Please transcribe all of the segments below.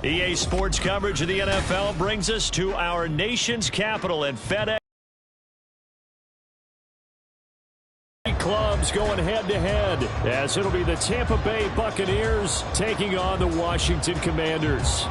EA Sports coverage of the NFL brings us to our nation's capital and FedEx. Clubs going head-to-head as it'll be the Tampa Bay Buccaneers taking on the Washington Commanders.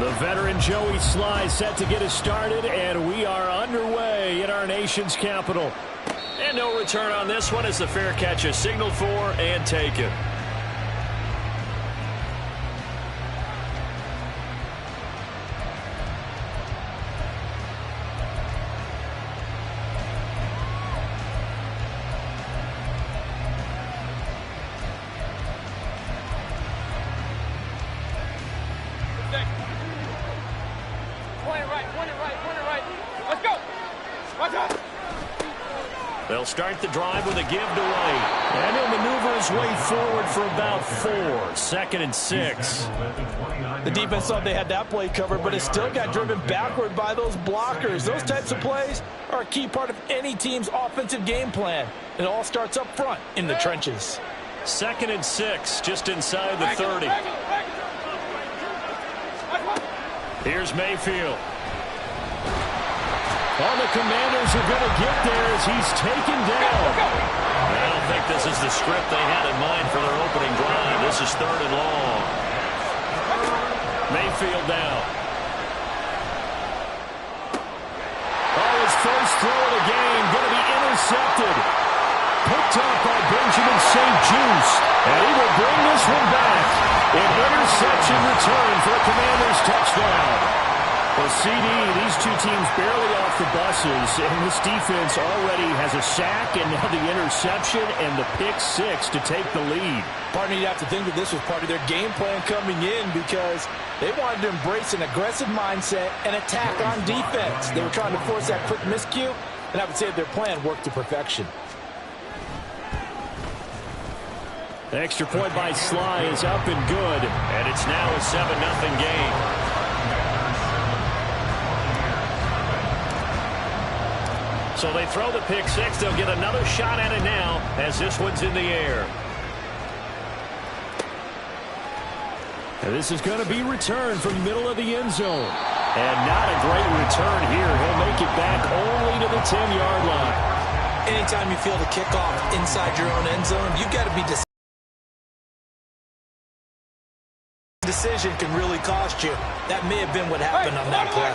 The veteran Joey Sly set to get us started, and we are underway in our nation's capital. And no return on this one as the fair catch is signaled for and taken. They'll start the drive with a give to White. And he'll maneuver his way forward for about 4. 2nd and 6. The defense thought they had that play covered, but it still got driven backward by those blockers. Those types of plays are a key part of any team's offensive game plan. It all starts up front in the trenches. 2nd and 6, just inside the 30. Here's Mayfield. All the Commanders are going to get there as he's taken down. I don't think this is the script they had in mind for their opening drive. This is 3rd and long. Mayfield down. Oh, his first throw of the game going to be intercepted. Picked up by Benjamin St. Juice. And he will bring this one back. An interception return for a Commanders touchdown. Well, CD, these two teams barely off the buses, and this defense already has a sack and now the interception and the pick 6 to take the lead. Partner, you have to think that this was part of their game plan coming in because they wanted to embrace an aggressive mindset and attack on defense. They were trying to force that quick miscue, and I would say their plan worked to perfection. The extra point by Sly is up and good, and it's now a 7-0 game. So they throw the pick 6. They'll get another shot at it now as this one's in the air. And this is going to be returned from the middle of the end zone. And not a great return here. He'll make it back only to the 10-yard line. Anytime you feel the kickoff inside your own end zone, you've got to be decision can really cost you. That may have been what happened on that play.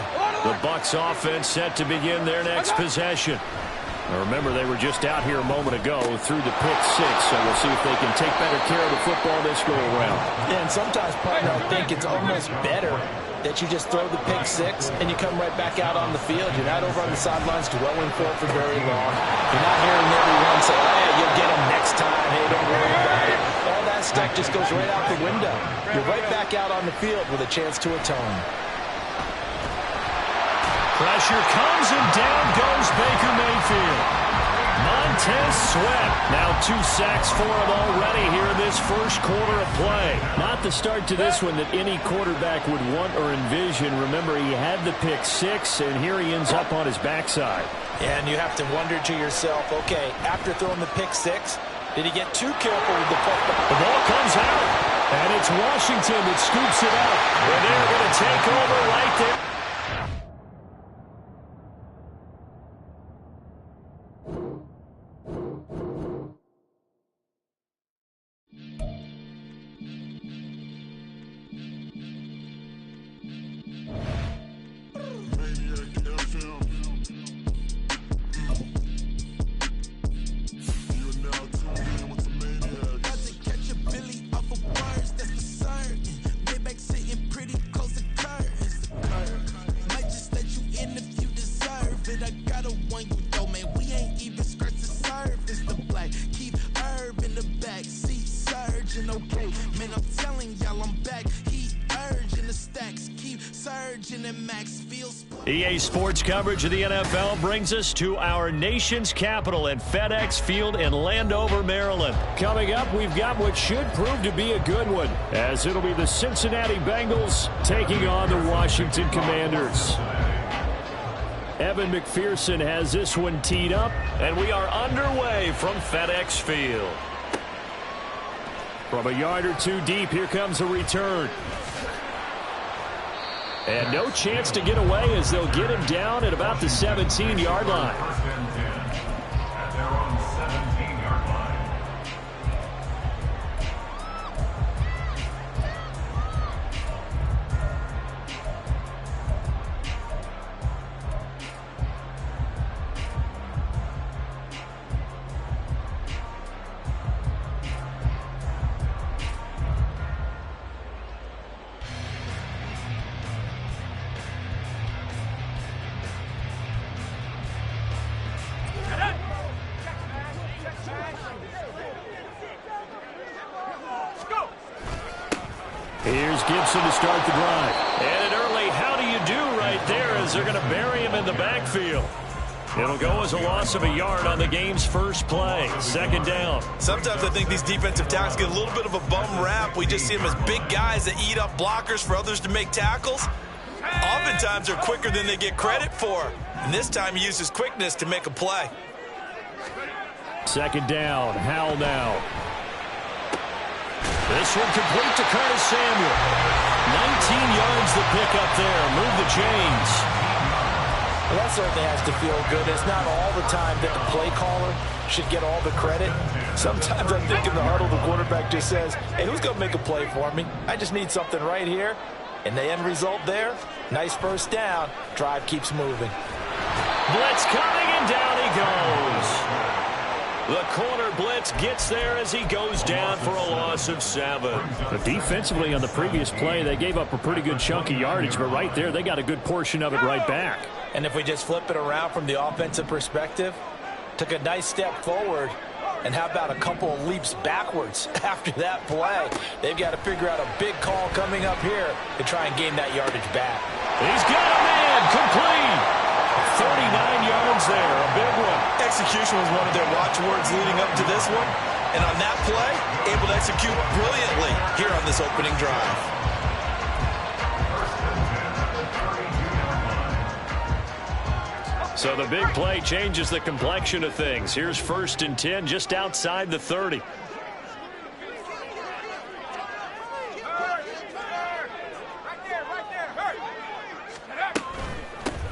The Bucs offense set to begin their next possession. Now remember, they were just out here a moment ago through the pick 6, so we'll see if they can take better care of the football this go around. And sometimes, partner, I think it's almost better that you just throw the pick 6 and you come right back out on the field. You're not over on the sidelines dwelling for it for very long. You're not hearing everyone say, hey, you'll get him next time. Hey, don't worry about it. All that stuff just goes right out the window. You're right back out on the field with a chance to atone. Pressure comes and down goes Baker Mayfield. Montez Sweat. Now 2 sacks for him already here in this first quarter of play. Not the start to this one that any quarterback would want or envision. Remember, he had the pick 6, and here he ends up on his backside. And you have to wonder to yourself, okay, after throwing the pick 6, did he get too careful with the football? The ball comes out, and it's Washington that scoops it up. And they're going to take over right there. EA Sports coverage of the NFL brings us to our nation's capital and FedEx Field in Landover, Maryland. Coming up, we've got what should prove to be a good one, as it'll be the Cincinnati Bengals taking on the Washington Commanders. Evan McPherson has this one teed up, and we are underway from FedEx Field. From a yard or two deep, here comes a return. And no chance to get away as they'll get him down at about the 17-yard line. Here's Gibson to start the drive. And an early how do you do right there as they're going to bury him in the backfield. It'll go as a loss of a yard on the game's first play. Second down. Sometimes I think these defensive tackles get a little bit of a bum rap. We just see them as big guys that eat up blockers for others to make tackles. Oftentimes they're quicker than they get credit for. And this time he uses quickness to make a play. Second down. Howell now. This one complete to Curtis Samuel. 19 yards the pick up there. Move the chains. Well, that certainly has to feel good. It's not all the time that the play caller should get all the credit. Sometimes I think in the huddle the quarterback just says, hey, who's going to make a play for me? I just need something right here. And the end result there, nice first down. Drive keeps moving. Blitz coming, and down he goes. The corner blitz gets there as he goes down for a loss of 7. But defensively on the previous play, they gave up a pretty good chunk of yardage, but right there, they got a good portion of it right back. And if we just flip it around from the offensive perspective, took a nice step forward, and how about a couple of leaps backwards after that play? They've got to figure out a big call coming up here to try and gain that yardage back. He's got a man, complete. 39 yards there, a big one. Execution was one of their watchwords leading up to this one. And on that play, able to execute brilliantly here on this opening drive. So the big play changes the complexion of things. Here's 1st and 10 just outside the 30.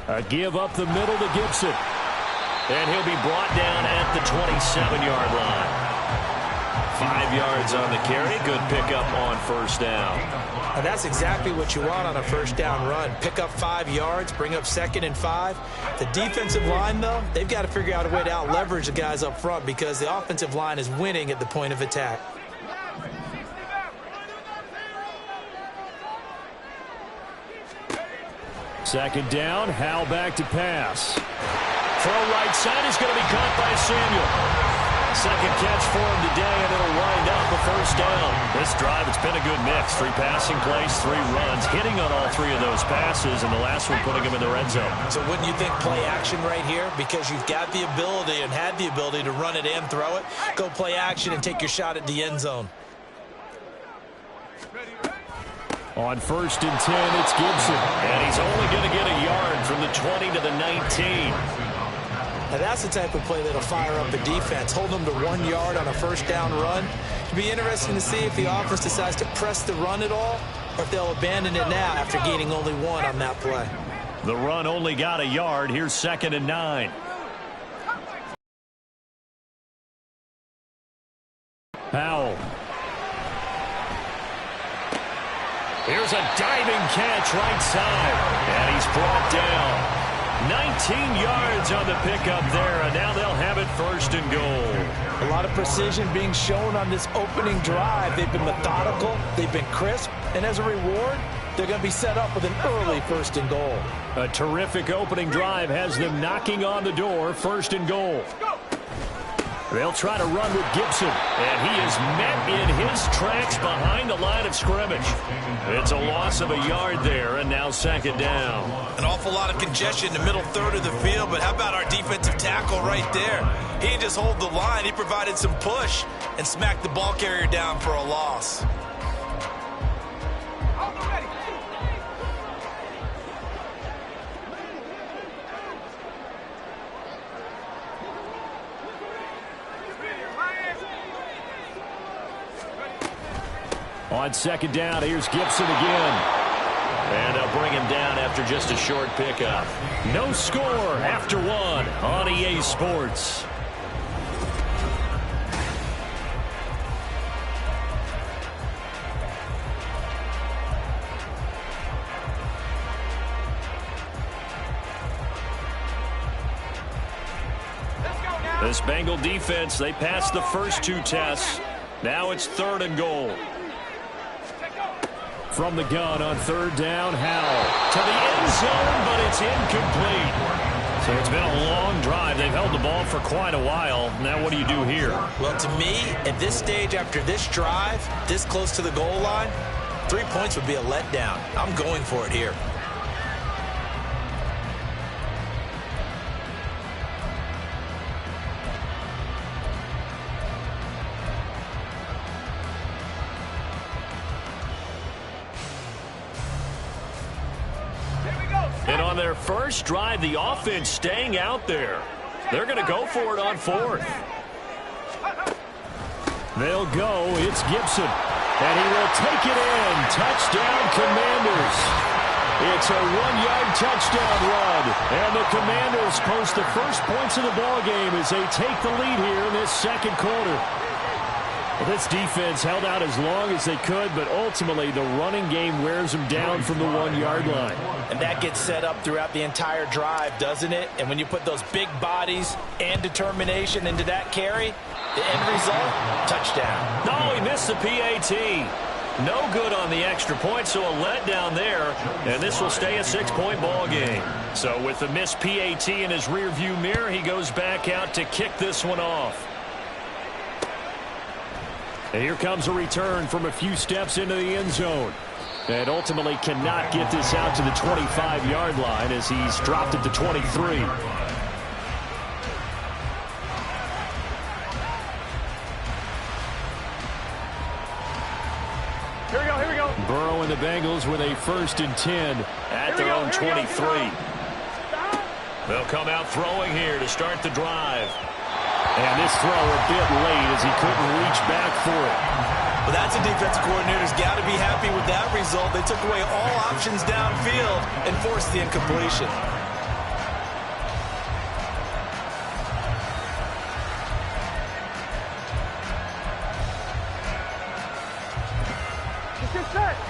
A give up the middle to Gibson. And he'll be brought down at the 27-yard line. 5 yards on the carry. Good pickup on first down. And that's exactly what you want on a first down run. Pick up 5 yards, bring up 2nd and 5. The defensive line, though, they've got to figure out a way to out-leverage the guys up front because the offensive line is winning at the point of attack. Second down, Howell back to pass. Throw right side is going to be caught by Samuel. Second catch for him today, and it'll wind up a first down. This drive, it's been a good mix. 3 passing plays, 3 runs, hitting on all 3 of those passes, and the last one putting him in the red zone. So wouldn't you think play action right here? Because you've got the ability and had the ability to run it and throw it. Go play action and take your shot at the end zone. On 1st and 10, it's Gibson. And he's only going to get a yard from the 20 to the 19. Now that's the type of play that'll fire up the defense. Hold them to 1 yard on a first down run. It'll be interesting to see if the offense decides to press the run at all or if they'll abandon it now after gaining only 1 on that play. The run only got a yard. Here's 2nd and 9. Howell. Here's a diving catch right side. And he's brought down. 19 yards on the pickup there, and now they'll have it 1st and goal. A lot of precision being shown on this opening drive. They've been methodical, they've been crisp, and as a reward, they're going to be set up with an early 1st and goal. A terrific opening drive has them knocking on the door, 1st and goal. They'll try to run with Gibson, and he is met in his tracks behind the line of scrimmage. It's a loss of a yard there, and now 2nd down. An awful lot of congestion in the middle third of the field, but how about our defensive tackle right there? He didn't just hold the line, he provided some push and smacked the ball carrier down for a loss. On second down, here's Gibson again. And they'll bring him down after just a short pickup. No score after one on EA Sports. This Bengal defense, they passed the first two tests. Now it's 3rd and goal. From the gun on 3rd down, Howell to the end zone, but it's incomplete. So it's been a long drive. They've held the ball for quite a while. Now what do you do here? Well, to me, at this stage after this drive, this close to the goal line, 3 points would be a letdown. I'm going for it here. And on their first drive, the offense staying out there. They're going to go for it on 4th. They'll go. It's Gibson. And he will take it in. Touchdown, Commanders. It's a 1-yard touchdown run. And the Commanders post the first points of the ballgame as they take the lead here in this second quarter. Well, this defense held out as long as they could, but ultimately the running game wears them down from the 1-yard line. And that gets set up throughout the entire drive, doesn't it? And when you put those big bodies and determination into that carry, the end result, touchdown. No, he missed the PAT. No good on the extra point, so a letdown there. And this will stay a 6-point ball game. So with the missed PAT in his rearview mirror, he goes back out to kick this one off. And here comes a return from a few steps into the end zone. And ultimately cannot get this out to the 25-yard line as he's dropped it to 23. Here we go. Burrow and the Bengals with a 1st and 10 at their own 23. They'll come out throwing here to start the drive. And this throw a bit late as he couldn't reach back for it. Well, that's a defensive coordinator's got to be happy with that result. They took away all options downfield and forced the incompletion.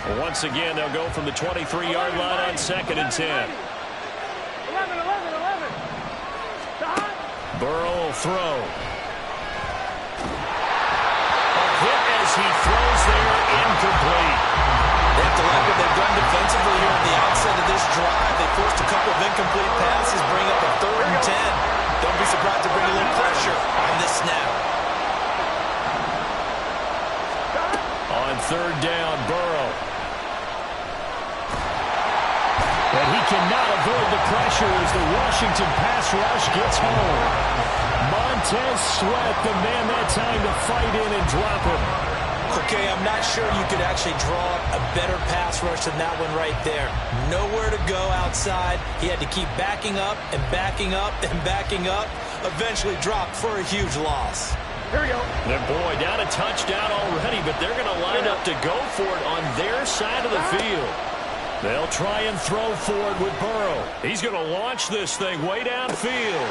Well, once again, they'll go from the 23-yard line on 2nd and 10. 11. Burrow will throw. A hit as he throws there, incomplete. They have to like what they've done defensively here on the outset of this drive. They forced a couple of incomplete passes, bring up a 3rd and 10. Don't be surprised to bring a little pressure on this snap. On 3rd down, Burrow. And he cannot avoid the pressure as the Washington pass rush gets home. Montez Sweat, the man that time to fight in and drop him. Okay, I'm not sure you could actually draw a better pass rush than that one right there. Nowhere to go outside. He had to keep backing up and backing up and backing up. Eventually dropped for a huge loss. Here we go. And boy, down a touchdown already, but they're going to line up to go for it on their side of the field. They'll try and throw for it with Burrow. He's going to launch this thing way downfield.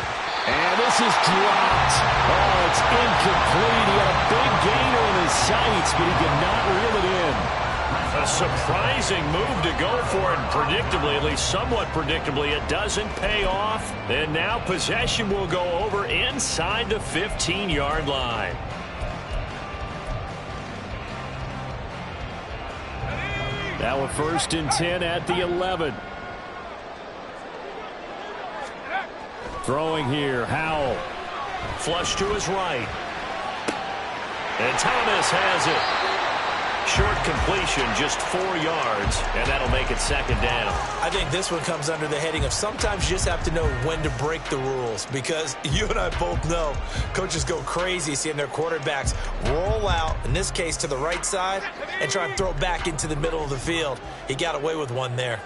And this is dropped. Oh, it's incomplete. He had a big gainer in his sights, but he could not reel it in. A surprising move to go for it. Predictably, at least somewhat predictably, it doesn't pay off. And now possession will go over inside the 15-yard line. Now a 1st and 10 at the 11. Throwing here, Howell. Flush to his right. And Thomas has it. Short completion, just 4 yards, and that'll make it 2nd down. I think this one comes under the heading of sometimes you just have to know when to break the rules, because you and I both know coaches go crazy seeing their quarterbacks roll out, in this case to the right side, and try and throw back into the middle of the field. He got away with one there.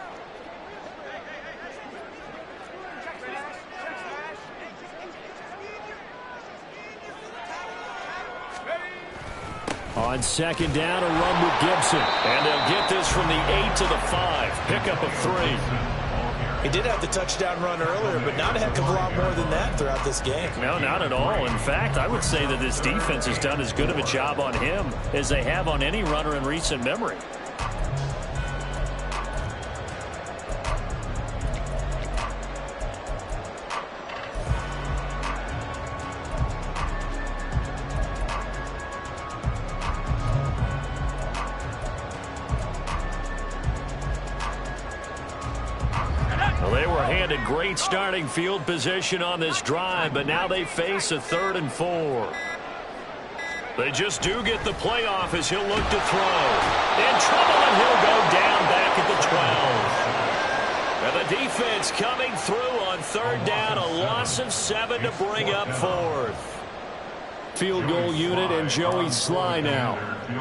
On second down, a run with Gibson. And they'll get this from the 8 to the 5. Pickup of 3. He did have the touchdown run earlier, but not a heck of a lot more than that throughout this game. No, not at all. In fact, I would say that this defense has done as good of a job on him as they have on any runner in recent memory. Well, they were handed great starting field position on this drive, but now they face a 3rd and 4. They just do get the playoff as he'll look to throw. In trouble, and he'll go down back at the 12. And the defense coming through on 3rd down, a loss of 7 to bring up 4th. Field goal unit and Joey Sly now.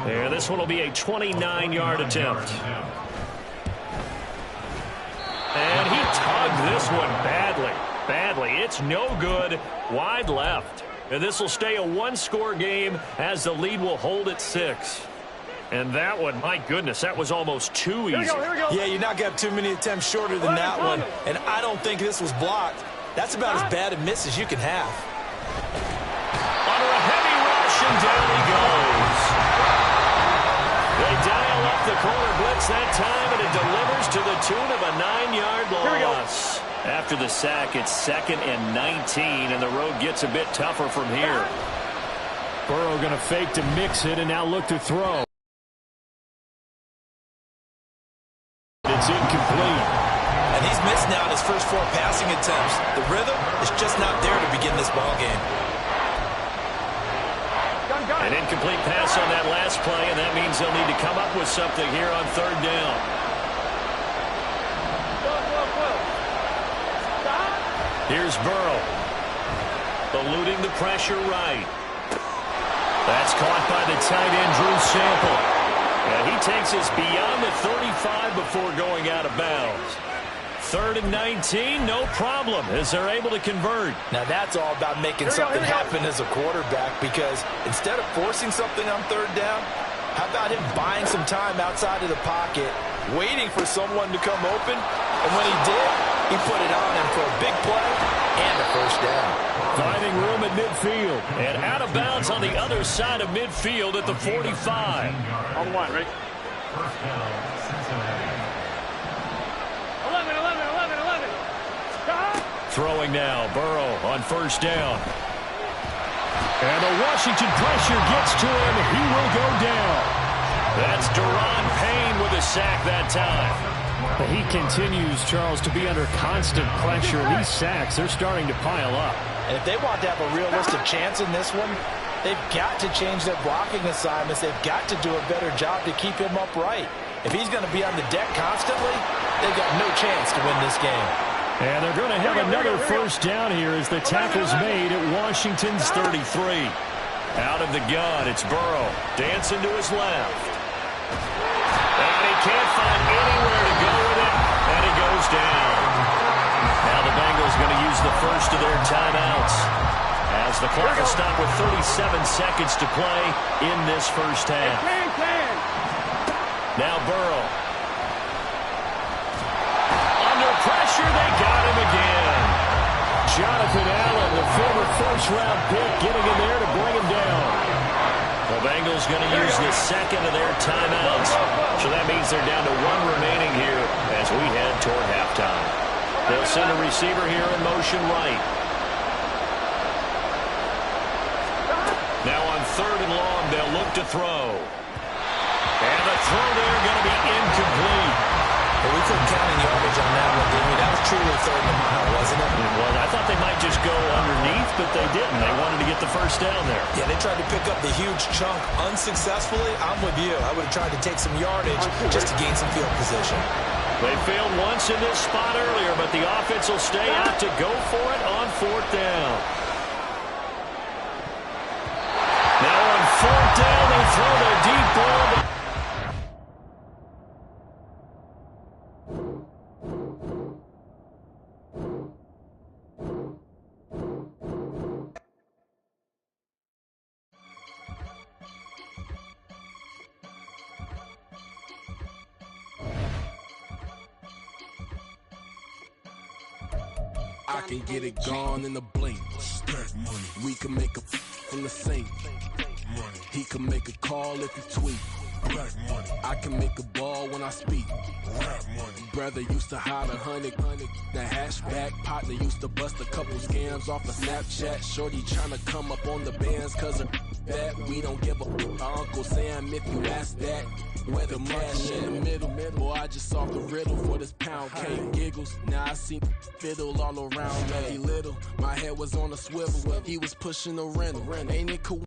And this one will be a 29-yard attempt. And he tugged this one badly. It's no good. Wide left. And this will stay a 1-score game as the lead will hold at 6. And that one, my goodness, that was almost too easy. Here we go. Yeah, you knock out too many attempts shorter than that one. And I don't think this was blocked. That's about as bad a miss as you can have. Under a heavy rush, and down he goes. They dial up the corner blitz that time, and it delivers to the tune of a 9-yard loss. After the sack, it's 2nd and 19, and the road gets a bit tougher from here. Burrow going to fake to mix it and now look to throw. It's incomplete. And he's missed now his first 4 passing attempts. The rhythm is just not there to begin this ball game. An incomplete pass on that last play, and that means they'll need to come up with something here on 3rd down. Here's Burrow. Eluding the pressure right. That's caught by the tight end, Drew Sample. And he takes us beyond the 35 before going out of bounds. 3rd and 19, no problem, as they're able to convert. Now that's all about making something happen as a quarterback, because instead of forcing something on 3rd down, how about him buying some time outside of the pocket, waiting for someone to come open, and when he did, he put it on him for a big play and a 1st down. Finding room at midfield. And out of bounds on the other side of midfield at the 45. On 1, right? 11. Throwing now, Burrow on 1st down. And the Washington pressure gets to him. He will go down. That's Deron Payne with a sack that time. He continues, Charles, to be under constant pressure. These sacks, they're starting to pile up. And if they want to have a realistic chance in this one, they've got to change their blocking assignments. They've got to do a better job to keep him upright. If he's going to be on the deck constantly, they've got no chance to win this game. And they're going to have another 1st down here as the tackle's made at Washington's 33. Out of the gun, it's Burrow. Dancing to his left. And he can't find anywhere to go with it, and he goes down. Now the Bengals going to use the first of their timeouts as the clock is stopped with 37 seconds to play in this 1st half. Now Burrow. Under pressure, they got him again. Jonathan Allen, the former 1st-round pick, getting in there to bring him down. The Bengals going to use the 2nd of their timeouts. So that means they're down to 1 remaining here as we head toward halftime. They'll send a receiver here in motion right. Now on 3rd and long, they'll look to throw. And the throw there going to be incomplete. But we couldn't count any yardage on that one, did we? That was truly 3rd and mile, wasn't it? It was. I thought they might just go underneath, but they didn't. They wanted to get the 1st down there. Yeah, they tried to pick up the huge chunk unsuccessfully. I'm with you. I would have tried to take some yardage just to gain some field position. They failed once in this spot earlier, but the offense will stay out to go for it on 4th down. Now on 4th down, they throw the deep ball. can get it gone in a blink. We can make a from the sink. He can make a call if he tweet. I can make a ball when I speak. Brother used to hide 100. The hashback partner used to bust a couple scams off of Snapchat. Shorty tryna come up on the bands cause of that. We don't give a Uncle Sam if you ask that. Where the cash in the middle. Boy, I just solved the riddle for this pound cake. Giggles, now I see fiddle all around me. Little, my head was on a swivel. He was pushing a rental. Ain't it cool?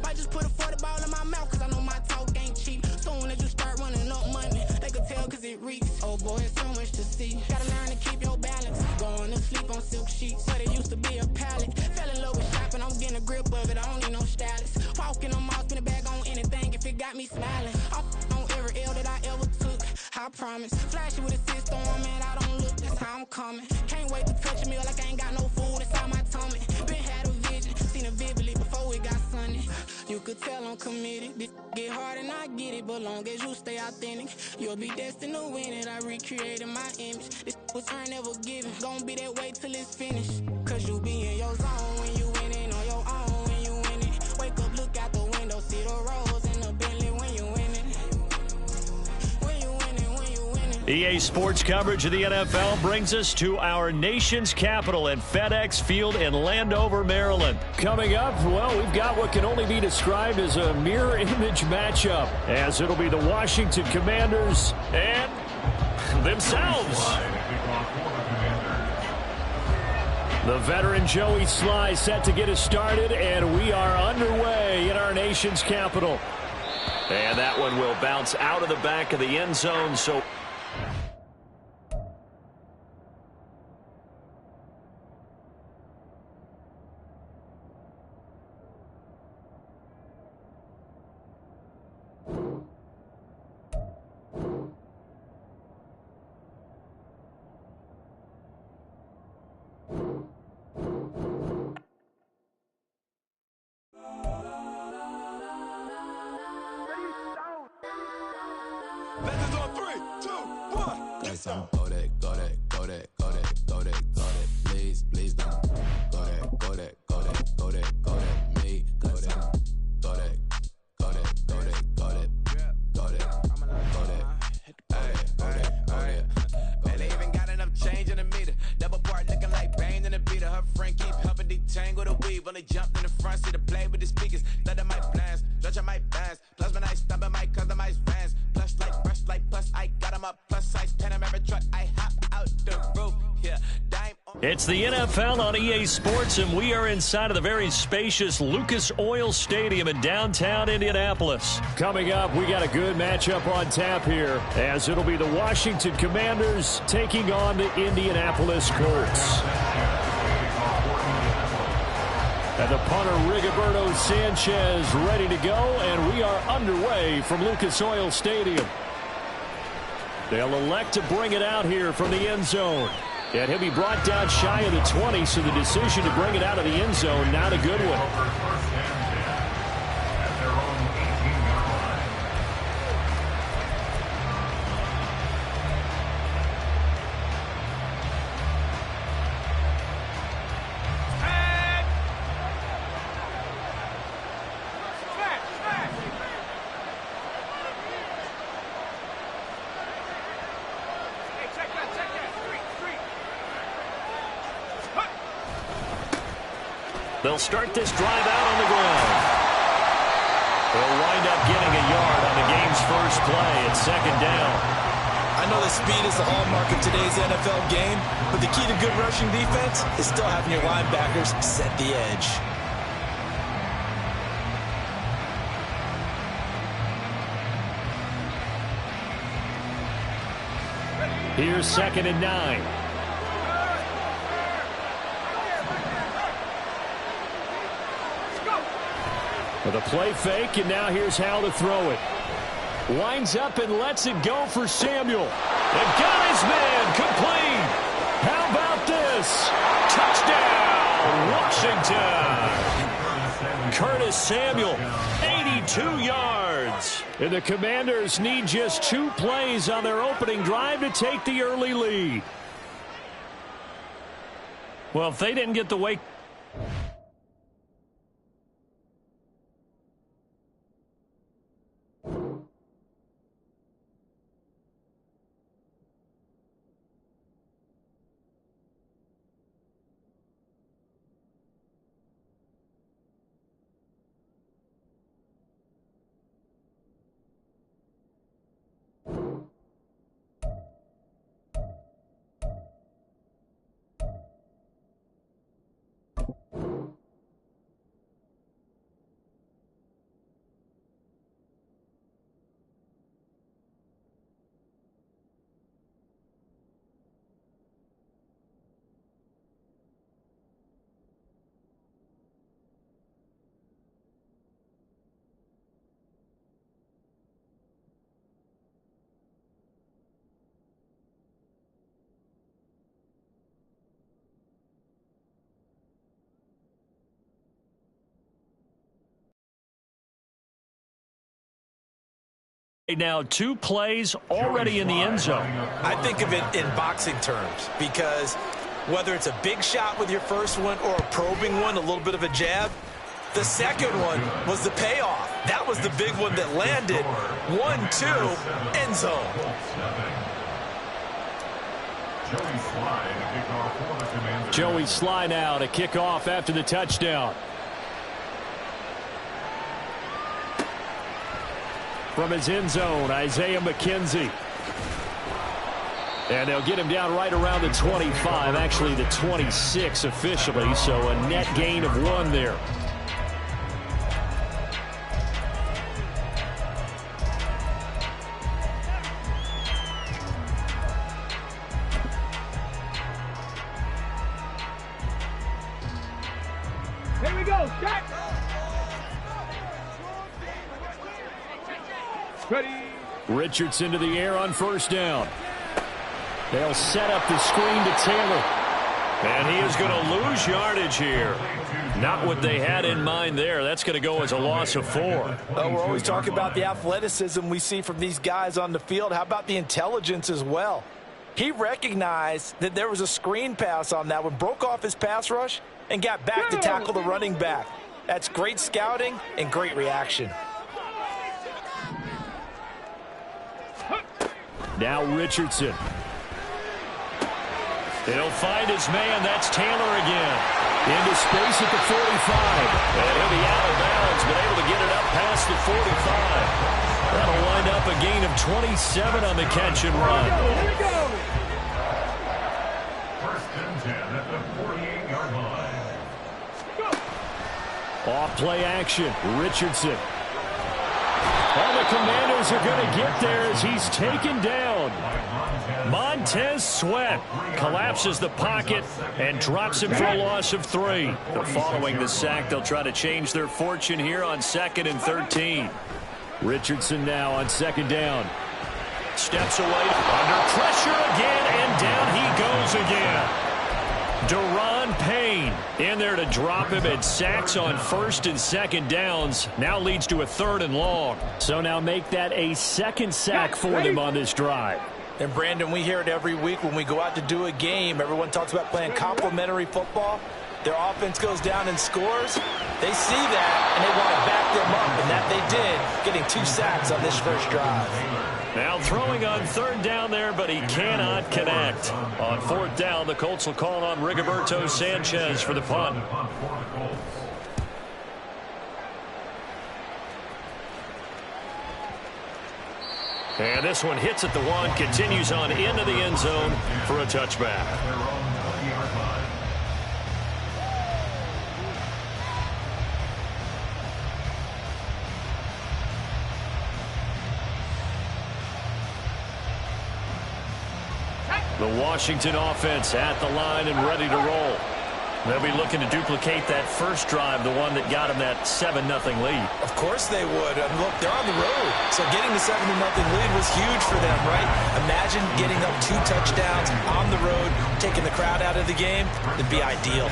I just put a 40 ball in my mouth cause I know my talk ain't cheap. Soon as you start running up money, they could tell cause it reeks. Oh boy, it's so much to see. Gotta learn to keep your balance. Going to sleep on silk sheets, but it used to be a pallet. Fell in love with shopping, I'm getting a grip of it, I don't need no stylist. Walking on mouth, spin a bag on anything if it got me smiling. I'm on every L that I ever took, I promise. Flashy with a system, man, I don't look, that's how I'm coming. Can't wait to touch a meal like I ain't got no food inside my tummy. Been had a vision. painted vividly before it got sunny. You could tell I'm committed. This get hard and I get it, but long as you stay authentic, you'll be destined to win it. I recreated my image. This was earned, never given. Gonna be that way till it's finished. Cause you be in your zone when you winning on your own when you winning. Wake up, look out the window, see the rose in the Bentley when you winning. When you winning, when you winning. EA Sports coverage of the NFL brings us to our nation's capital at FedEx Field in Landover, Maryland. Coming up, well, we've got what can only be described as a mirror image matchup, as it'll be the Washington Commanders and themselves. The veteran Joey Sly set to get us started, and we are underway in our nation's capital. And that one will bounce out of the back of the end zone, so... Legends on 3, 2, 1. Cause I'm go that, go that, go that, go that, go that, go that. Please, please don't. Go that, go that, go that, go that, go that. Me, go that, go that, go that, go that, go that, go that, go that. Man, they even got enough change in the meter. Double part looking like Bane in the beater. Her friend keep helping detangle the weave. Only jumped in the front seat to play with the speakers. Let them might blast, stretch my bands. Plus when I stop at my customized vans. Plus like brush like plus I got them up. Plus size Panamera truck. I hop out the roof. Yeah, dime on. It's the NFL on EA Sports, and we are inside of the very spacious Lucas Oil Stadium in downtown Indianapolis. Coming up, we got a good matchup on tap here, as it'll be the Washington Commanders taking on the Indianapolis Colts. And the punter, Rigoberto Sanchez, ready to go, and we are underway from Lucas Oil Stadium. They'll elect to bring it out here from the end zone. And he'll be brought down shy of the 20, so the decision to bring it out of the end zone, not a good one. They'll start this drive out on the ground. They'll wind up getting a yard on the game's first play at second down. I know that speed is the hallmark of today's NFL game, but the key to good rushing defense is still having your linebackers set the edge. Here's 2nd and 9. With a play fake, and now here's how to throw it. Winds up and lets it go for Samuel. And got his man complete. How about this? Touchdown, Washington. Curtis Samuel, 82 yards. And the Commanders need just 2 plays on their opening drive to take the early lead. Well, if they didn't get the wake... Now 2 plays already in the end zone. I think of it in boxing terms because whether it's a big shot with your first one or a probing one, a little bit of a jab, the second one was the payoff. That was the big one that landed. 1-2, end zone. Joey Sly now to kick off after the touchdown. From his end zone, Isaiah McKenzie. And they'll get him down right around the 25, actually the 26 officially, so a net gain of 1 there. Here we go, Jack. Ready. Richardson to the air on first down. They'll set up the screen to Taylor. And he is going to lose yardage here. Not what they had in mind there. That's going to go as a loss of 4. Well, we're always talking about the athleticism we see from these guys on the field. How about the intelligence as well? He recognized that there was a screen pass on that one, broke off his pass rush, and got back to tackle the running back. That's great scouting and great reaction. Now Richardson. He'll find his man. That's Taylor again. Into space at the 45. And he'll be out of bounds, but able to get it up past the 45. That'll wind up a gain of 27 on the catch and run. Here we go. First and 10 at the 48-yard line. Off play action. Richardson. And the Commanders are going to get there as he's taken down. Montez Sweat collapses the pocket and drops him for a loss of 3. Following the sack, they'll try to change their fortune here on 2nd and 13. Richardson now on 2nd down. Steps away, under pressure again, and down he goes again. Deron Payne in there to drop him, and sacks on 1st and 2nd downs. Now leads to a 3rd and long. So now make that a 2nd sack for them on this drive. And, Brandon, we hear it every week when we go out to do a game. Everyone talks about playing complementary football. Their offense goes down and scores. They see that, and they want to back them up, and that they did, getting 2 sacks on this first drive. Now throwing on 3rd down there, but he cannot connect. On 4th down, the Colts will call on Rigoberto Sanchez for the punt. And this one hits at the 1, continues on into the end zone for a touchback. The Washington offense at the line and ready to roll. They'll be looking to duplicate that first drive, the one that got them that 7-0 lead. Of course they would. Look, they're on the road, so getting the 7-0 lead was huge for them, right? Imagine getting up 2 touchdowns on the road, taking the crowd out of the game. It'd be ideal.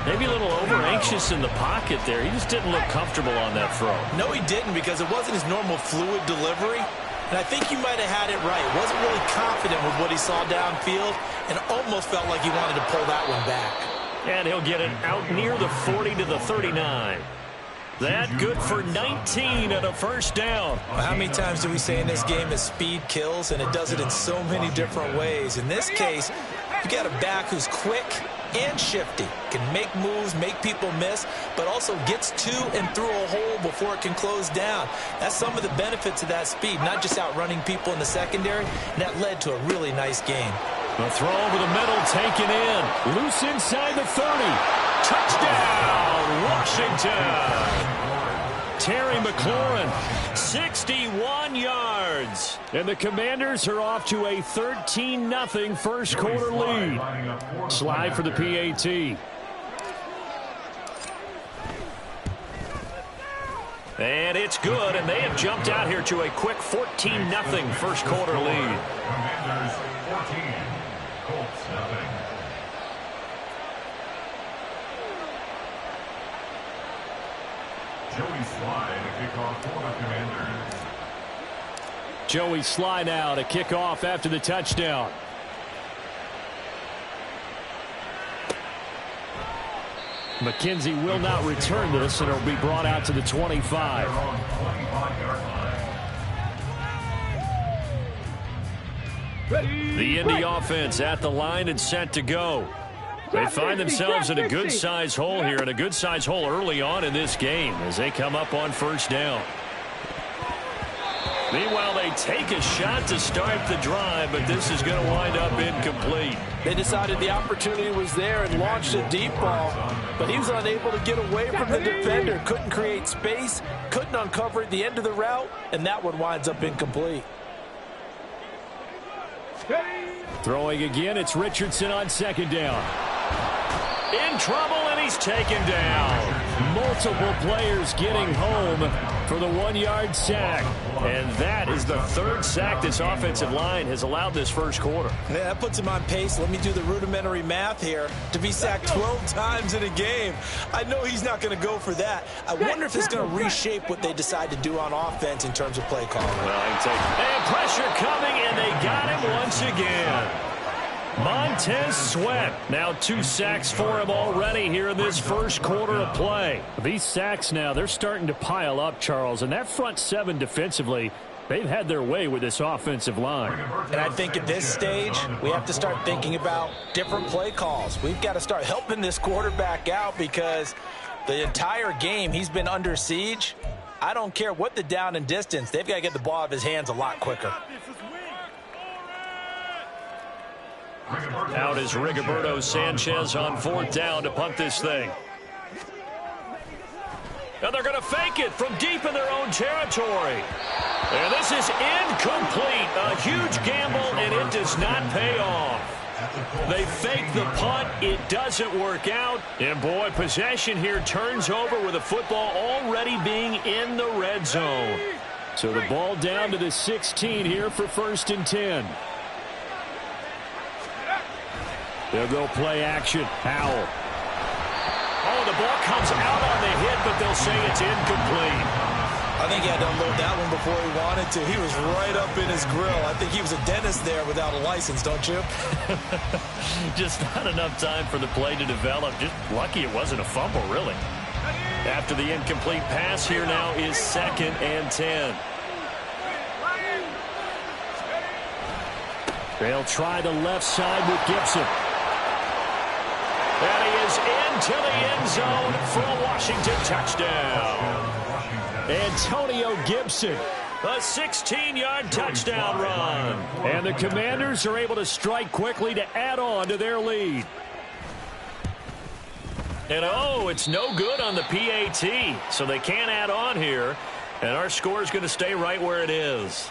Maybe a little over-anxious in the pocket there. He just didn't look comfortable on that throw. No, he didn't, because it wasn't his normal fluid delivery. And I think you might have had it right. Wasn't really confident with what he saw downfield and almost felt like he wanted to pull that one back. And he'll get it out near the 40 to the 39. That good for 19 and a 1st down. Well, how many times do we say in this game that speed kills, and it does it in so many different ways? In this case, you got a back who's quick and shifty, can make moves, make people miss, but also gets to and through a hole before it can close down. That's some of the benefits of that speed, not just outrunning people in the secondary, and that led to a really nice game. The throw over the middle taken in. Loose inside the 30. Touchdown, Washington. Terry McLaurin, 61 yards. And the Commanders are off to a 13-0 first quarter lead. Slide for the PAT. And it's good, and they have jumped out here to a quick 14-0 first quarter lead. Commanders 14, Colts 0. Joey Sly to kick off for the Commanders. Joey Sly now to kick off after the touchdown. McKenzie will not return this, and it'll be brought out to the 25. The Indy offense at the line and set to go. They find themselves in a good-sized hole here, and a good-sized hole early on in this game as they come up on first down. Meanwhile, they take a shot to start the drive, but this is going to wind up incomplete. They decided the opportunity was there and launched a deep ball, but he was unable to get away from the defender. Couldn't create space, couldn't uncover the end of the route, and that one winds up incomplete. Throwing again, it's Richardson on second down. In trouble, and he's taken down. Multiple players getting home for the 1-yard sack. And that is the third sack this offensive line has allowed this first quarter. Yeah, that puts him on pace. Let me do the rudimentary math here. To be sacked 12 times in a game, I know he's not going to go for that. I wonder if it's going to reshape what they decide to do on offense in terms of play calling. Well, I can take and pressure coming, and they got him once again. Montez Sweat, now 2 sacks for him already here in this first quarter of play. These sacks now, they're starting to pile up, Charles, and that front 7 defensively, they've had their way with this offensive line. And I think at this stage, we have to start thinking about different play calls. We've got to start helping this quarterback out because the entire game he's been under siege. I don't care what the down and distance, they've got to get the ball out of his hands a lot quicker. Out is Rigoberto Sanchez on fourth down to punt this thing. And they're going to fake it from deep in their own territory. And this is incomplete. A huge gamble, and it does not pay off. They fake the punt. It doesn't work out. And, boy, possession here turns over with the football already being in the red zone. So the ball down to the 16 here for 1st and 10. They'll go play action. Howell. Oh, the ball comes out on the hit, but they'll say it's incomplete. I think he had to unload that one before he wanted to. He was right up in his grill. I think he was a dentist there without a license, don't you? Just not enough time for the play to develop. Just lucky it wasn't a fumble, really. After the incomplete pass, here now is 2nd and 10. They'll try the left side with Gibson. And he is into the end zone for a Washington touchdown. Antonio Gibson. A 16-yard touchdown run. And the Commanders are able to strike quickly to add on to their lead. And, oh, it's no good on the PAT. So they can't add on here. And our score is going to stay right where it is.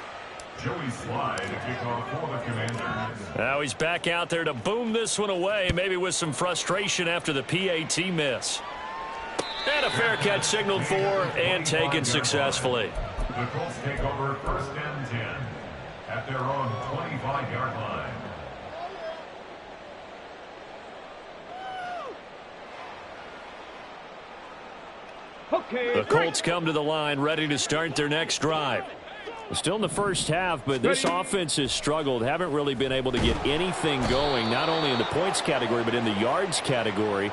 Joey Sly to kick off for the Commanders. Now he's back out there to boom this one away, maybe with some frustration after the PAT miss. And a fair catch signaled for and taken successfully. The Colts take over 1st and 10 at their own 25-yard line. The Colts come to the line ready to start their next drive. Still in the first half, but this offense has struggled. Haven't really been able to get anything going, not only in the points category, but in the yards category.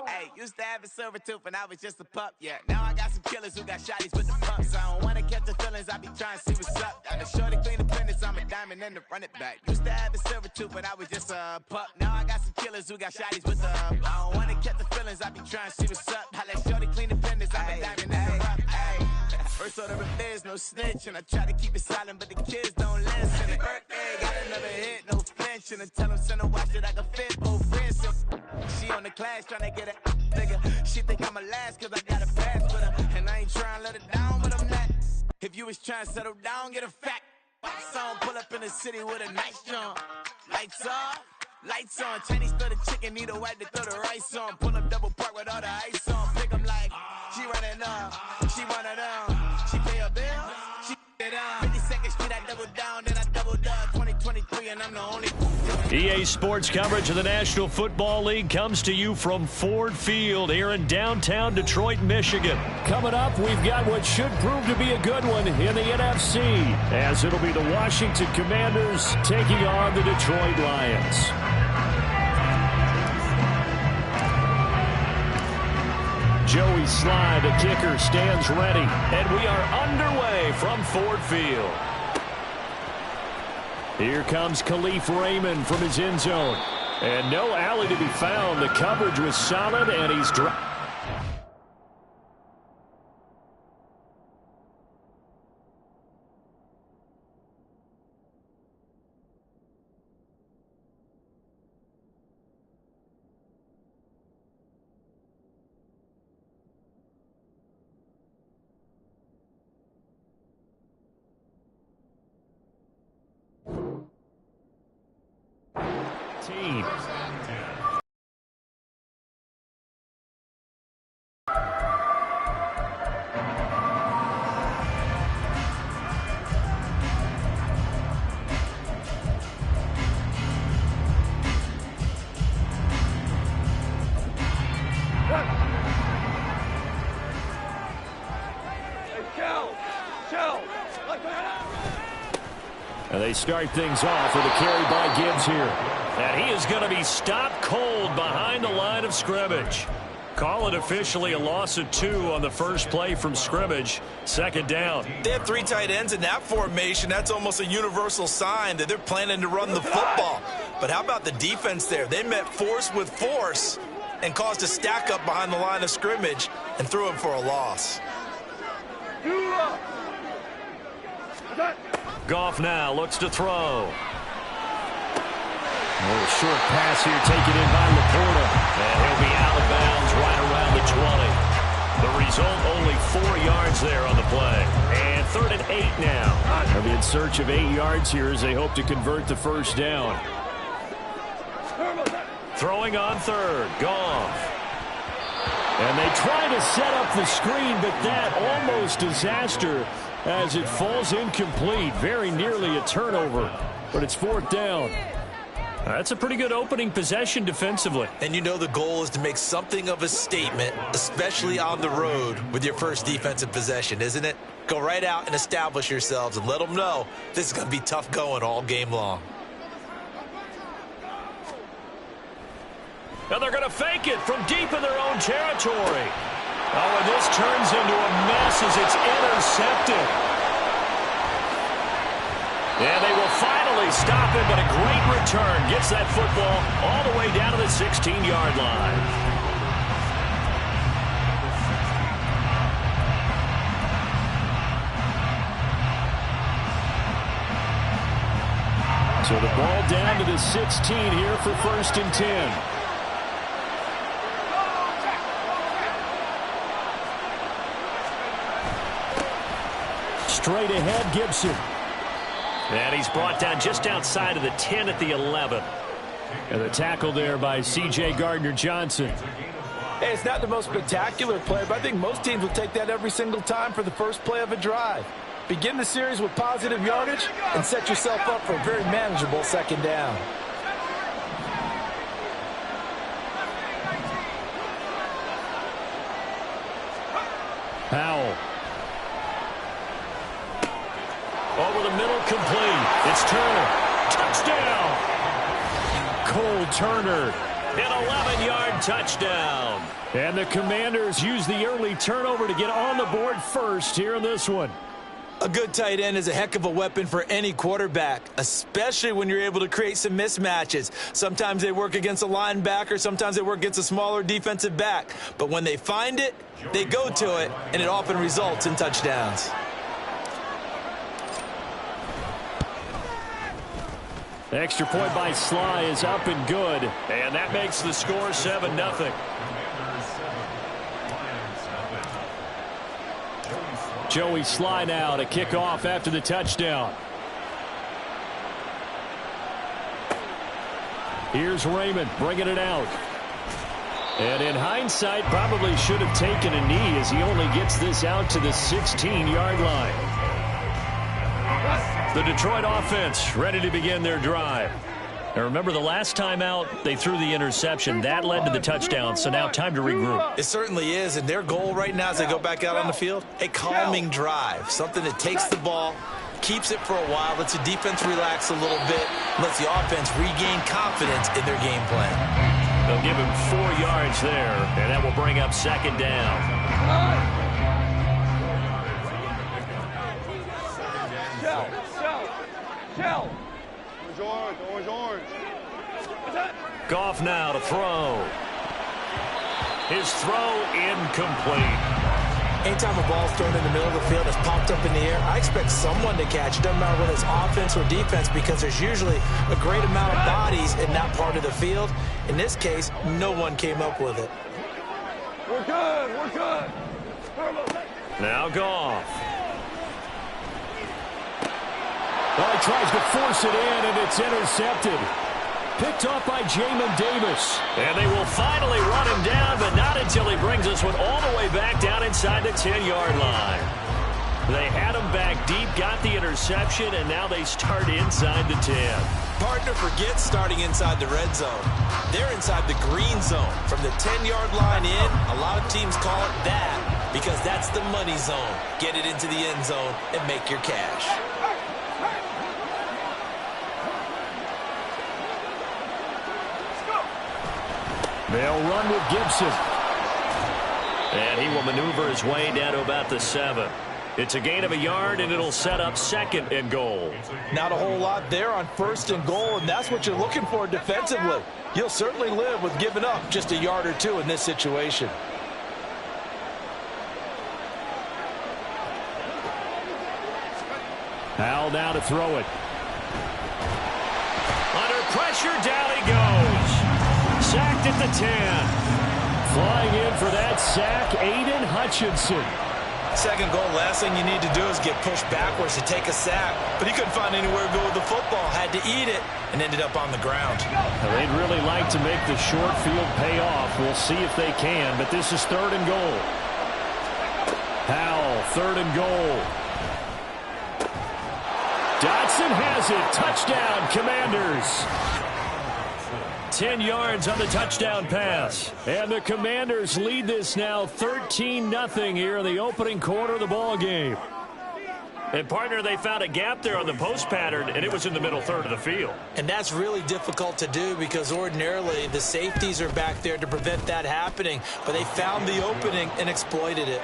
Hey, used to have a silver tooth when I was just a pup, yeah. Now I got some killers who got shotties with the pumps. I don't wanna catch the feelings, I be trying to see what's up. Got a shorty clean the pendants, I'm a diamond and the run it back. Used to have a silver tooth when I was just a pup. Now I got some killers who got shotties with the I don't wanna catch the feelings, I be trying to see what's up. I let shorty clean the pendants, I'm a diamond and the rough. First order of there's no snitch, and I try to keep it silent, but the kids don't listen. Birthday, got another hit, no flinch, and I tell them send a watch that I can fit both wrists. She on the class trying to get it nigga. She think I'm a last cause I got a pass with her. And I ain't trying to let it down, but I'm not. If you was trying to settle down, get a fact. Song pull up in the city with a nice jump. Lights off, Lights on, Chinese throw the chicken, need a wipe to throw the rice on. Pull up double park with all the ice on. Pick 'em like, she running up, she one of them. She pay her bill, she it up. 52nd Street, I double down, then I doubled up. 2023, and I'm the only. EA Sports coverage of the National Football League comes to you from Ford Field here in downtown Detroit, Michigan. Coming up, we've got what should prove to be a good one in the NFC, as it'll be the Washington Commanders taking on the Detroit Lions. Joey Slye, the kicker, stands ready, and we are underway from Ford Field. Here comes Khalif Raymond from his end zone. And no alley to be found. The coverage was solid, and he's dropped. Team. And they start things off with a carry by Gibbs here. And he is going to be stopped cold behind the line of scrimmage. Call it officially a loss of 2 on the first play from scrimmage. Second down. They have 3 tight ends in that formation. That's almost a universal sign that they're planning to run the football. But how about the defense there? They met force with force and caused a stack up behind the line of scrimmage and threw him for a loss. Goff now looks to throw. A little short pass here taken in by Laporta. And he'll be out of bounds right around the 20. The result, only 4 yards there on the play. And 3rd and 8 now. They'll be in search of 8 yards here as they hope to convert the first down. Throwing on 3rd, Goff. And they try to set up the screen, but that almost disaster as it falls incomplete. Very nearly a turnover, but it's 4th down. That's a pretty good opening possession defensively. And you know the goal is to make something of a statement, especially on the road with your first defensive possession, isn't it? Go right out and establish yourselves and let them know this is going to be tough going all game long. Now they're going to fake it from deep in their own territory. Oh, and this turns into a mess as it's intercepted. And they will finally stop him, but a great return. Gets that football all the way down to the 16-yard line. So the ball down to the 16 here for 1st and 10. Straight ahead, Gibson. And he's brought down just outside of the 10 at the 11. And the tackle there by C.J. Gardner-Johnson. Hey, it's not the most spectacular play, but I think most teams will take that every single time for the first play of a drive. Begin the series with positive yardage and set yourself up for a very manageable 2nd down. Powell. Over the middle, complete. It's Turner. Touchdown! Cole Turner. An 11-yard touchdown. And the Commanders use the early turnover to get on the board first here in this one. A good tight end is a heck of a weapon for any quarterback, especially when you're able to create some mismatches. Sometimes they work against a linebacker, sometimes they work against a smaller defensive back. But when they find it, they go to it, and it often results in touchdowns. The extra point by Slye is up and good. And that makes the score 7-0. Joey Slye now to kick off after the touchdown. Here's Raymond bringing it out. And in hindsight, probably should have taken a knee as he only gets this out to the 16-yard line. The Detroit offense ready to begin their drive. Now remember, the last time out, they threw the interception. That led to the touchdown, so now time to regroup. It certainly is, and their goal right now as they go back out on the field, a calming drive, something that takes the ball, keeps it for a while, lets the defense relax a little bit, lets the offense regain confidence in their game plan. They'll give him 4 yards there, and that will bring up second down. Orange. Goff now to throw. His throw incomplete. Anytime a ball's thrown in the middle of the field, it's popped up in the air, I expect someone to catch it. Doesn't matter whether it's offense or defense, because there's usually a great amount of bodies in that part of the field. In this case, no one came up with it. We're good. Now Goff. Well, he tries to force it in, and it's intercepted. Picked off by Jamin Davis. And they will finally run him down, but not until he brings this one all the way back down inside the 10-yard line. They had him back deep, got the interception, and now they start inside the 10. Partner forgets starting inside the red zone. They're inside the green zone. From the 10-yard line in, a lot of teams call it that because that's the money zone. Get it into the end zone and make your cash. They'll run with Gibson. And he will maneuver his way down to about the 7. It's a gain of a yard, and it'll set up second and goal. Not a whole lot there on first and goal, and that's what you're looking for defensively. You'll certainly live with giving up just a yard or two in this situation. Howell now to throw it. Under pressure, down he goes. Sacked at the 10. Flying in for that sack, Aiden Hutchinson. Second goal, last thing you need to do is get pushed backwards to take a sack. But he couldn't find anywhere to go with the football. Had to eat it and ended up on the ground. Well, they'd really like to make the short field pay off. We'll see if they can, but this is third and goal. Howell, third and goal. Dotson has it. Touchdown, Commanders. 10 yards on the touchdown pass. And the Commanders lead this now 13-0 here in the opening quarter of the ball game. And, partner, they found a gap there on the post pattern, and it was in the middle third of the field. And that's really difficult to do because ordinarily the safeties are back there to prevent that happening. But they found the opening and exploited it.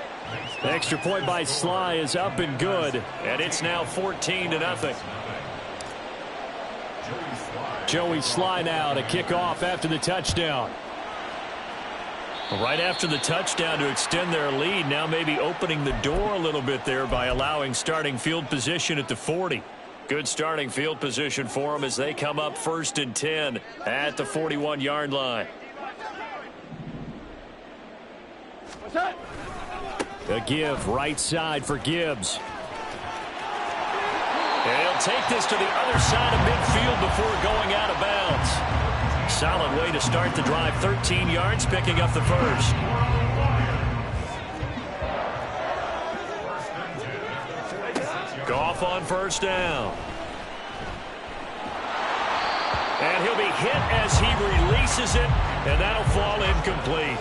The extra point by Sly is up and good. And it's now 14-0. Joey Sly now to kick off after the touchdown. Right after the touchdown to extend their lead, now maybe opening the door a little bit there by allowing starting field position at the 40. Good starting field position for them as they come up 1st and 10 at the 41-yard line. A give right side for Gibbs. And he'll take this to the other side of midfield before going out of bounds. Solid way to start the drive. 13 yards, picking up the first. Goff on first down. And he'll be hit as he releases it, and that'll fall incomplete.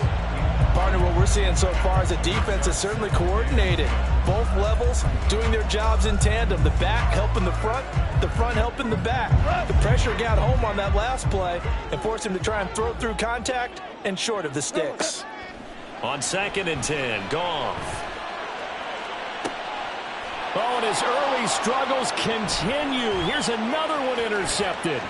Partner, what we're seeing so far is the defense is certainly coordinated. Both levels doing their jobs in tandem. The back helping the front helping the back. The pressure got home on that last play and forced him to try and throw through contact and short of the sticks. On 2nd and 10, Goff. Oh, and his early struggles continue. Here's another one intercepted.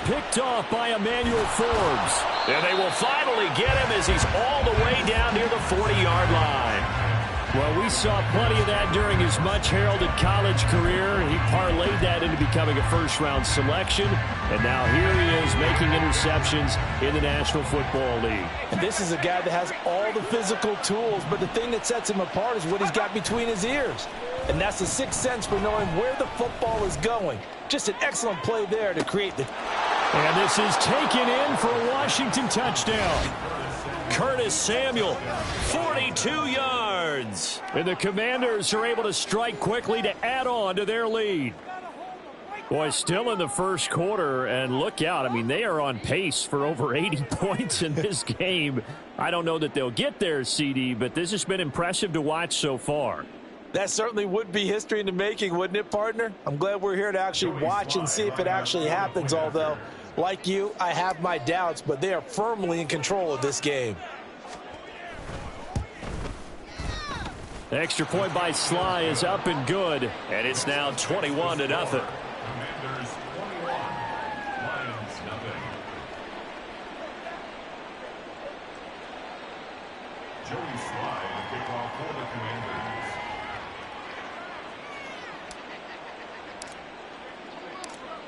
Picked off by Emmanuel Forbes. And they will finally get him as he's all the way down near the 40-yard line. Well, we saw plenty of that during his much-heralded college career. He parlayed that into becoming a first-round selection. And now here he is making interceptions in the National Football League. And this is a guy that has all the physical tools, but the thing that sets him apart is what he's got between his ears. And that's the sixth sense for knowing where the football is going. Just an excellent play there to create the... And this is taken in for a Washington touchdown. Curtis Samuel, 42 yards. And the Commanders are able to strike quickly to add on to their lead. Boy, still in the first quarter, and look out. I mean, they are on pace for over 80 points in this game. I don't know that they'll get there, CD, but this has been impressive to watch so far. That certainly would be history in the making, wouldn't it, partner? I'm glad we're here to actually watch and see if it actually happens, although, like you, I have my doubts, but they are firmly in control of this game. The extra point by Sly is up and good, and it's now 21-0. Commanders 21, Lions nothing. Joey Sly, the kickoff for the Commanders.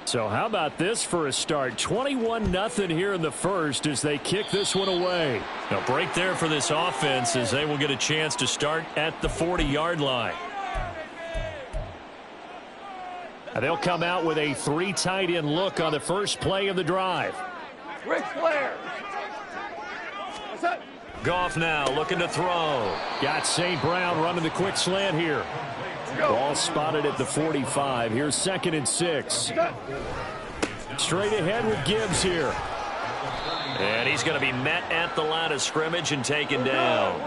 So how about this for a start? 21-0 here in the first as they kick this one away. A break there for this offense as they will get a chance to start at the 40-yard line. They'll come out with a 3 tight end look on the first play of the drive. Rick Flair. Goff now looking to throw. Got St. Brown running the quick slant here. Ball spotted at the 45. Here's 2nd and 6. Straight ahead with Gibbs here. And he's going to be met at the line of scrimmage and taken down.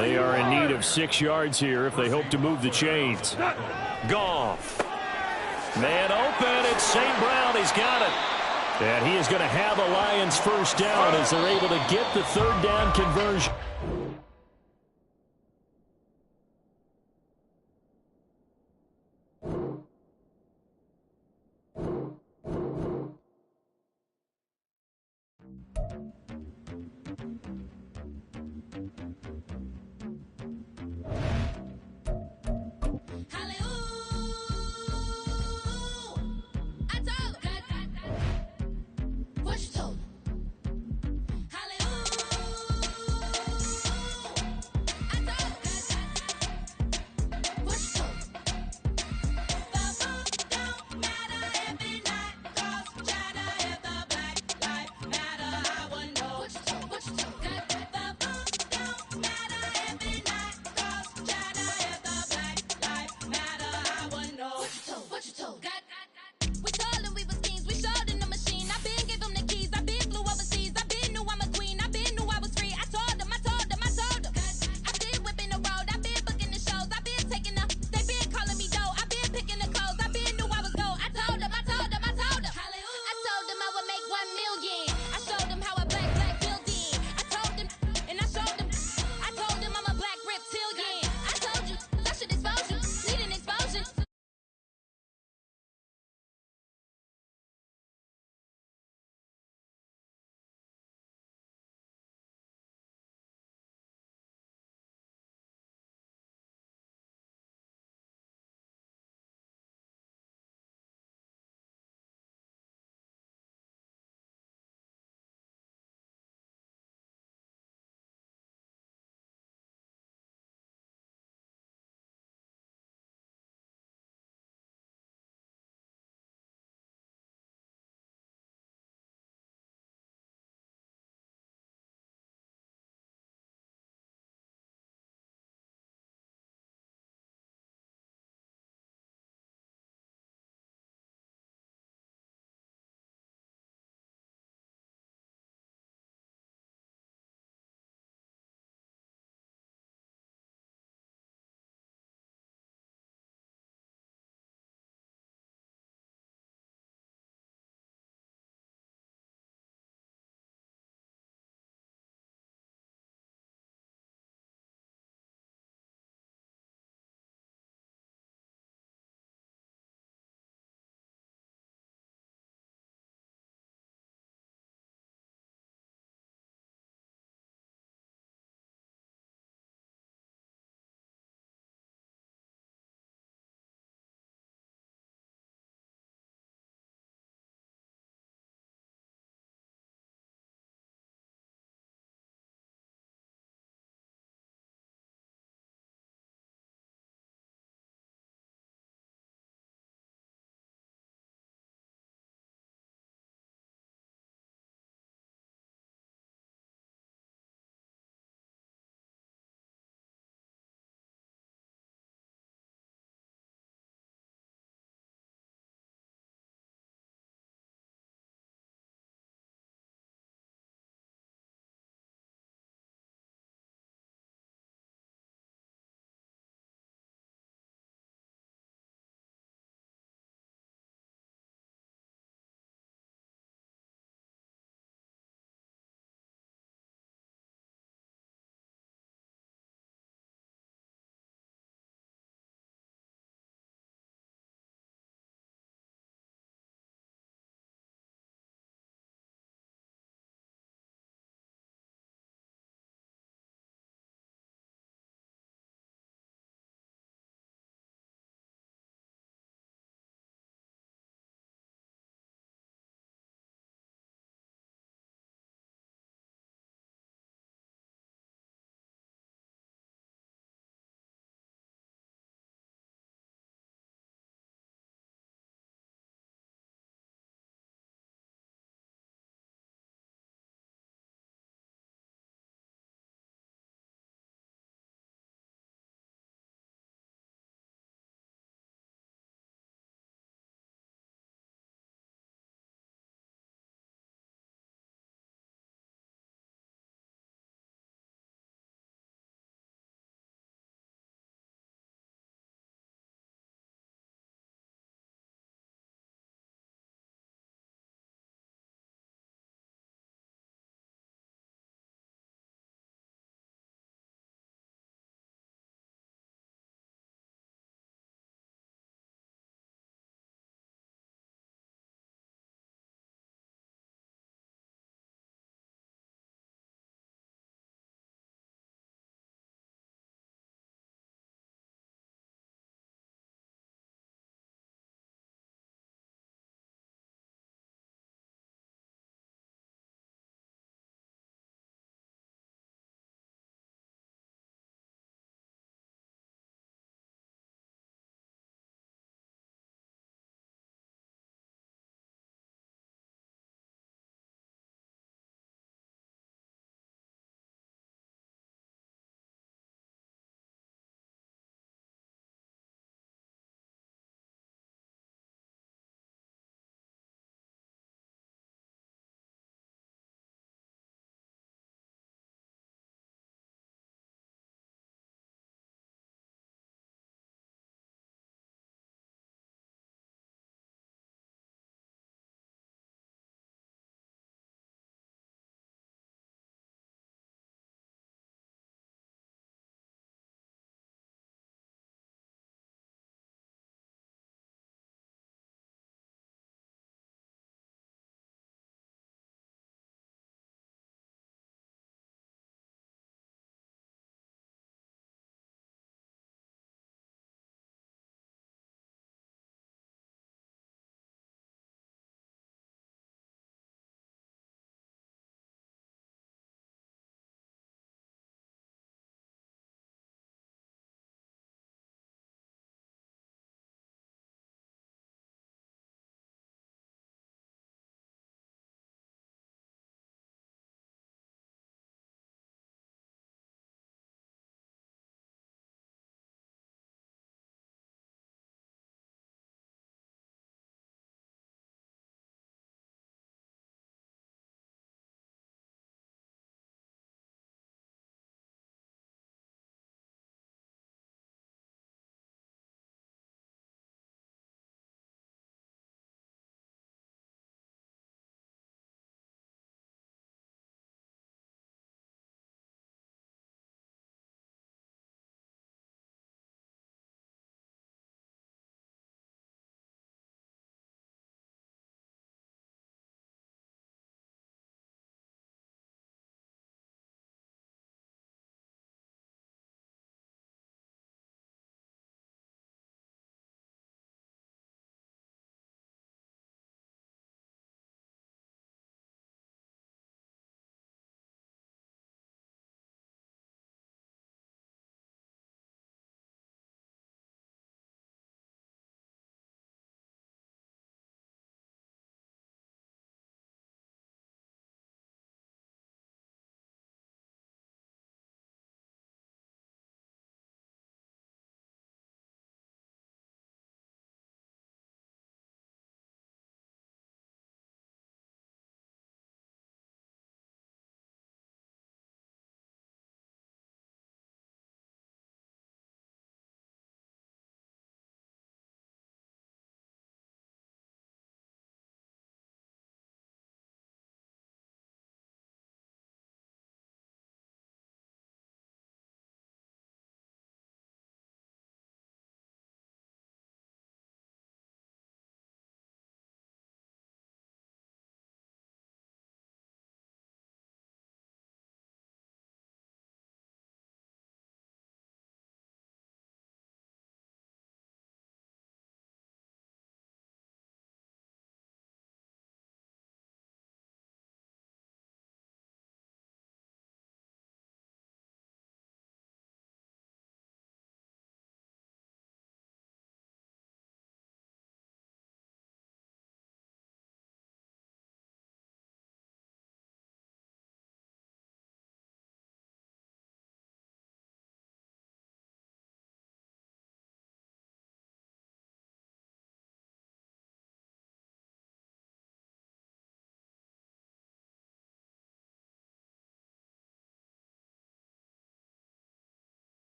They are in need of 6 yards here if they hope to move the chains. Goff. Man open. It's St. Brown. He's got it. And he is going to have a Lions first down as they're able to get the 3rd down conversion.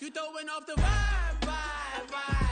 You throwing off the vibe.